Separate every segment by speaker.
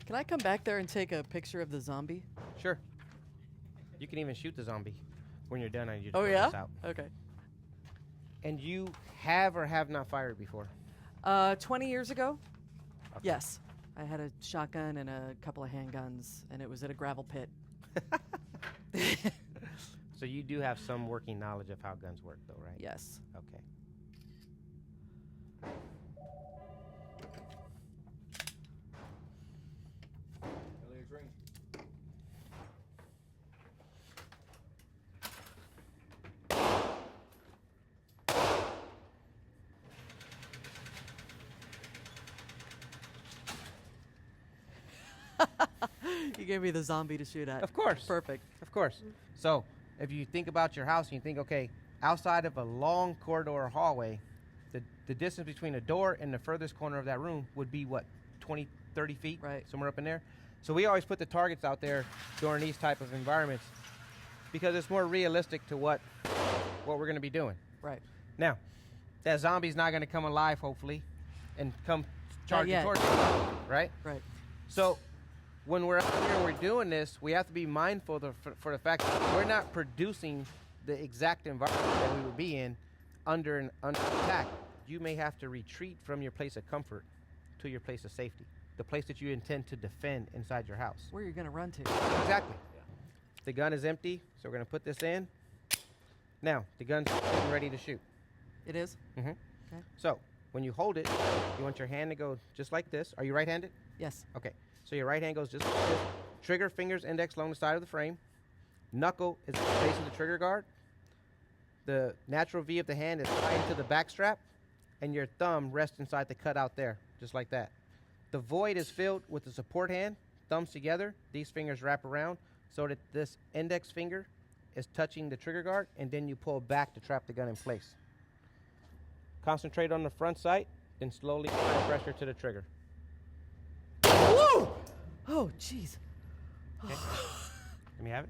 Speaker 1: Can I come back there and take a picture of the zombie?
Speaker 2: Sure. You can even shoot the zombie when you're done. And you
Speaker 1: Oh,
Speaker 2: just
Speaker 1: yeah?
Speaker 2: this out.
Speaker 1: Okay.
Speaker 2: And you have or have not fired before?
Speaker 1: 20 years ago?
Speaker 2: Okay.
Speaker 1: Yes. I had a shotgun and a couple of handguns, and it was at a gravel pit.
Speaker 2: So you do have some working knowledge of how guns work, though, right?
Speaker 1: Yes.
Speaker 2: Okay.
Speaker 1: You gave me the zombie to shoot at.
Speaker 2: Of course.
Speaker 1: Perfect.
Speaker 2: Of course. So if you think about your house and you think, okay, outside of a long corridor or hallway, the distance between a door and the furthest corner of that room would be what, 20, 30 feet?
Speaker 1: Right.
Speaker 2: Somewhere up in there. So we always put the targets out there during these type of environments because it's more realistic to what we're going to be doing.
Speaker 1: Right.
Speaker 2: Now, that zombie's not going to come alive, hopefully, and come charging
Speaker 1: yet.
Speaker 2: towards you, right?
Speaker 1: Right.
Speaker 2: So when we're out here and we're doing this, we have to be mindful for the fact that we're not producing the exact environment that we would be in under attack. You may have to retreat from your place of comfort to your place of safety, the place that you intend to defend inside your house.
Speaker 1: Where are you going to run to?
Speaker 2: Exactly. The gun is empty, so we're going to put this in. Now, the gun's getting ready to shoot.
Speaker 1: It is?
Speaker 2: Mm-hmm.
Speaker 1: Okay.
Speaker 2: So when you hold it, you want your hand to go just like this. Are you right-handed?
Speaker 1: Yes.
Speaker 2: Okay. So your right hand goes just like this. Trigger, fingers, index along the side of the frame. Knuckle is at the base of the trigger guard. The natural V of the hand is tied into the back strap, and your thumb rests inside the cutout there, just like that. The void is filled with the support hand, thumbs together. These fingers wrap around so that this index finger is touching the trigger guard, and then you pull back to trap the gun in place. Concentrate on the front sight, then slowly apply pressure to the trigger.
Speaker 1: Woo! Oh, jeez.
Speaker 2: Okay. Let me have it.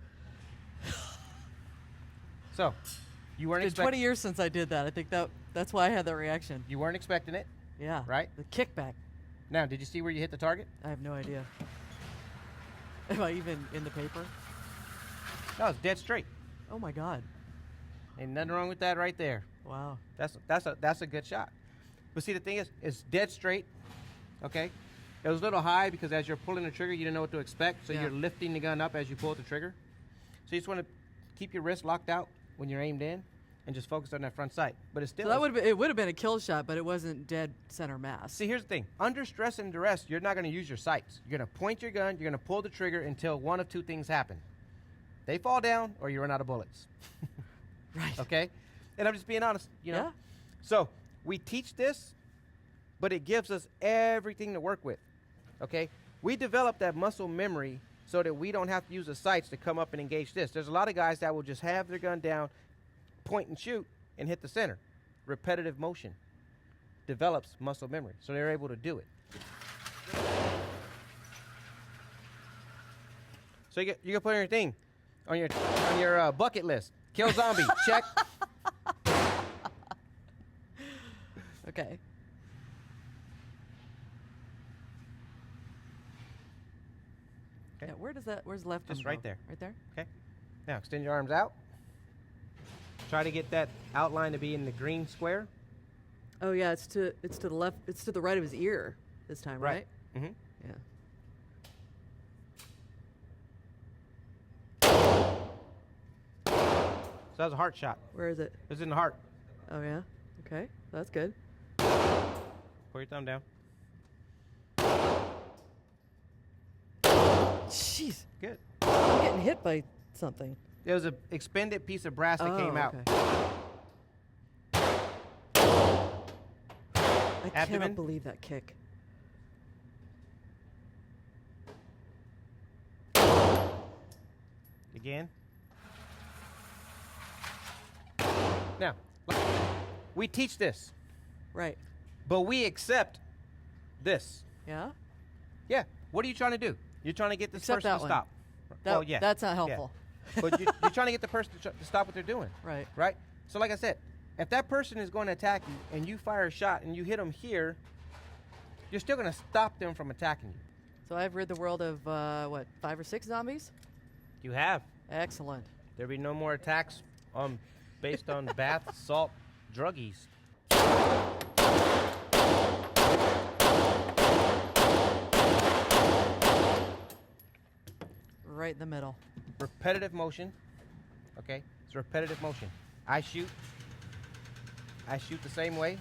Speaker 2: So, you weren't
Speaker 1: It's been 20 years since I did that. I think that's why I had that reaction.
Speaker 2: You weren't expecting it,
Speaker 1: Yeah.
Speaker 2: right?
Speaker 1: The kickback.
Speaker 2: Now, did you see where you hit the target?
Speaker 1: I have no idea. Am I even in the paper?
Speaker 2: No, it's dead straight.
Speaker 1: Oh, my God.
Speaker 2: Ain't nothing wrong with that right there.
Speaker 1: Wow.
Speaker 2: That's a good shot. But see, the thing is, it's dead straight. Okay, it was a little high because as you're pulling the trigger, you didn't know what to expect. So
Speaker 1: Yeah.
Speaker 2: you're lifting the gun up as you pull the trigger. So you just want to keep your wrist locked out when you're aimed in, and just focus on that front sight. But it's still.
Speaker 1: So it would have been a kill shot, but it wasn't dead center mass.
Speaker 2: See, here's the thing. Under stress and duress, you're not going to use your sights. You're going to point your gun. You're going to pull the trigger until one of two things happen. They fall down, or you run out of bullets.
Speaker 1: Right.
Speaker 2: Okay? And I'm just being honest, you know?
Speaker 1: Yeah.
Speaker 2: So we teach this, but it gives us everything to work with. Okay? We develop that muscle memory so that we don't have to use the sights to come up and engage this. There's a lot of guys that will just have their gun down, point and shoot, and hit the center. Repetitive motion develops muscle memory, so they're able to do it. So you can put on your thing, on your bucket list. Kill zombie, check.
Speaker 1: Okay.
Speaker 2: Okay.
Speaker 1: Yeah, where's left?
Speaker 2: Just
Speaker 1: arm
Speaker 2: right
Speaker 1: go?
Speaker 2: there.
Speaker 1: Right there?
Speaker 2: Okay. Now extend your arms out. Try to get that outline to be in the green square.
Speaker 1: Oh yeah, it's to the left. It's to the right of his ear this time, right?
Speaker 2: Mm-hmm.
Speaker 1: Yeah.
Speaker 2: So that was a heart shot.
Speaker 1: Where is it?
Speaker 2: It was in the heart.
Speaker 1: Oh yeah. Okay, that's good.
Speaker 2: Pull your thumb down.
Speaker 1: Jeez,
Speaker 2: Good.
Speaker 1: I'm getting hit by something.
Speaker 2: It was an expended piece of brass that came out.
Speaker 1: Okay. I
Speaker 2: Abdomen?
Speaker 1: cannot believe that kick.
Speaker 2: Again. Now, we teach this,
Speaker 1: Right.
Speaker 2: but we accept this.
Speaker 1: Yeah.
Speaker 2: Yeah. What are you trying to do? You're trying to get this
Speaker 1: Accept
Speaker 2: person
Speaker 1: that
Speaker 2: to
Speaker 1: one.
Speaker 2: stop. Well, yeah.
Speaker 1: That's not
Speaker 2: yeah.
Speaker 1: helpful.
Speaker 2: But you're trying to get the person to stop what they're doing.
Speaker 1: Right.
Speaker 2: Right? So like I said, if that person is going to attack you and you fire a shot and you hit them here, you're still going to stop them from attacking you.
Speaker 1: So I've rid the world of, what, 5 or 6 zombies?
Speaker 2: You have.
Speaker 1: Excellent.
Speaker 2: There'll be no more attacks based on bath, salt, druggies.
Speaker 1: Right in the middle.
Speaker 2: Repetitive motion. Okay? It's repetitive motion. I shoot the same way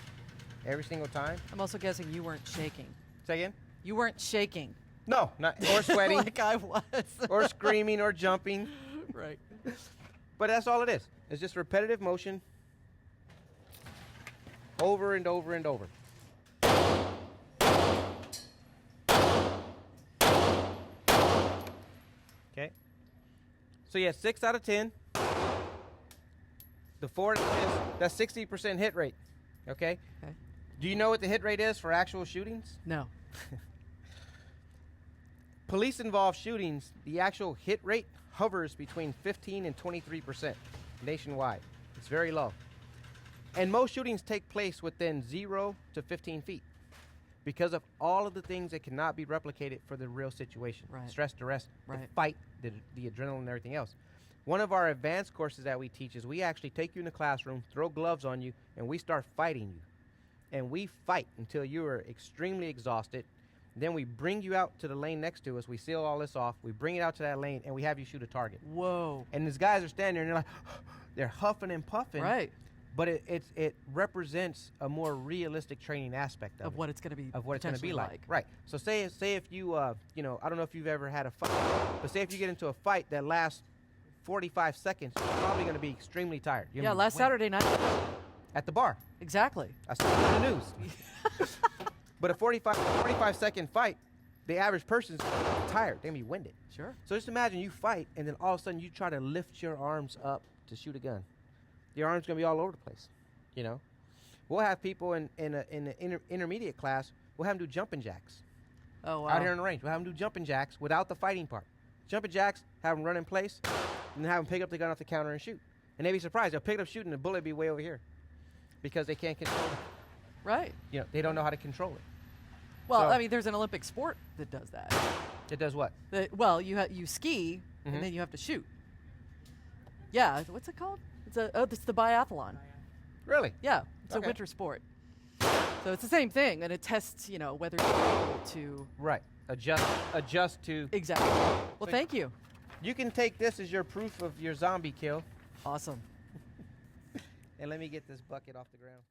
Speaker 2: every single time.
Speaker 1: I'm also guessing you weren't shaking.
Speaker 2: Say again?
Speaker 1: You weren't shaking.
Speaker 2: No, not or sweating.
Speaker 1: Like I was.
Speaker 2: Or screaming or jumping.
Speaker 1: Right.
Speaker 2: But that's all it is. It's just repetitive motion over and over and over. Okay? So yeah, 6 out of 10. The 4 out of 10 is that's 60% hit rate. Okay?
Speaker 1: Okay.
Speaker 2: Do you know what the hit rate is for actual shootings?
Speaker 1: No.
Speaker 2: Police involved shootings, the actual hit rate hovers between 15 and 23% nationwide. It's very low. And most shootings take place within 0 to 15 feet because of all of the things that cannot be replicated for the real situation.
Speaker 1: Right.
Speaker 2: Stress, duress,
Speaker 1: Right.
Speaker 2: the fight, the adrenaline and everything else. One of our advanced courses that we teach is we actually take you in the classroom, throw gloves on you, and we start fighting you. And we fight until you are extremely exhausted. Then we bring you out to the lane next to us. We seal all this off. We bring it out to that lane, and we have you shoot a target.
Speaker 1: Whoa.
Speaker 2: And these guys are standing there, and they're like, they're huffing and puffing.
Speaker 1: Right.
Speaker 2: But it represents a more realistic training aspect of it,
Speaker 1: What it's going to be.
Speaker 2: of what it's going to be
Speaker 1: potentially
Speaker 2: like. Right. So say if you I don't know if you've ever had a fight, but say if you get into a fight that lasts 45 seconds, you're probably going to be extremely tired. You're
Speaker 1: Yeah,
Speaker 2: gonna be
Speaker 1: last
Speaker 2: winded.
Speaker 1: Saturday night.
Speaker 2: At the bar.
Speaker 1: Exactly.
Speaker 2: I saw it on the news. But a 45-second fight, the average person's tired. They're going to be winded.
Speaker 1: Sure.
Speaker 2: So just imagine you fight, and then all of a sudden you try to lift your arms up to shoot a gun. Your arms going to be all over the place, you know. We'll have people in an intermediate class, we'll have them do jumping jacks.
Speaker 1: Oh, wow.
Speaker 2: Out here in the range. We'll have them do jumping jacks without the fighting part. Jumping jacks, have them run in place, and then have them pick up the gun off the counter and shoot. And they'd be surprised. They'll pick it up shooting, the bullet be way over here because they can't control it.
Speaker 1: Right.
Speaker 2: You know, they don't know how to control it.
Speaker 1: Well,
Speaker 2: So-
Speaker 1: I mean, there's an Olympic sport that does that.
Speaker 2: It does what?
Speaker 1: You ski,
Speaker 2: Mhm.
Speaker 1: and then you have to shoot. Yeah. What's it called? It's the biathlon.
Speaker 2: Really?
Speaker 1: Yeah. It's
Speaker 2: Okay.
Speaker 1: a winter sport. So it's the same thing, and it tests, whether you're able to.
Speaker 2: Right. Adjust to.
Speaker 1: Exactly. Well,
Speaker 2: So-
Speaker 1: thank you.
Speaker 2: You can take this as your proof of your zombie kill.
Speaker 1: Awesome.
Speaker 2: And let me get this bucket off the ground.